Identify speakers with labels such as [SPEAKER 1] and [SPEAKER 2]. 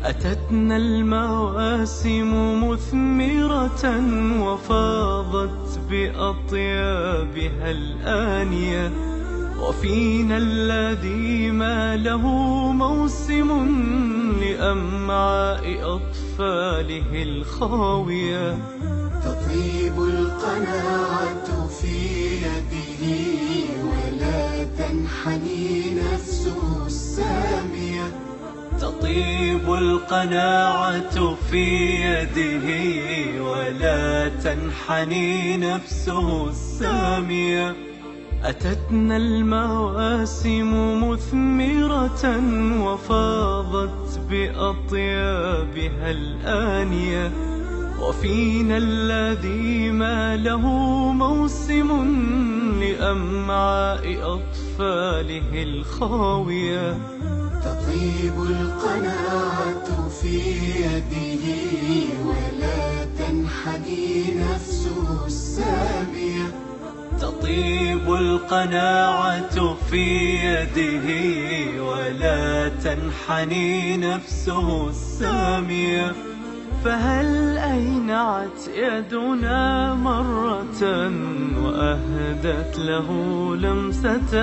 [SPEAKER 1] أتتنا المواسم مثمرة وفاضت بأطيابها الآنية، وفينا الذي ما له موسم لأمعاء أطفاله الخاوية.
[SPEAKER 2] تطيب القناعة في يده ولا تنحني نفسه السامية.
[SPEAKER 1] تطيب القناعة في يده ولا تنحني نفسه السامية. أتتنا المواسم مثمرة وفاضت بأطيابها الآنية، وفينا الذي ما له موسم لأمعاء أطفاله الخاوية.
[SPEAKER 2] تطيب القناعة في يده ولا تنحني نفسه السامية.
[SPEAKER 1] تطيب القناعة في يده ولا تنحني نفسه السامية. فهل أينعت يدنا مرة وأهدت له لمسة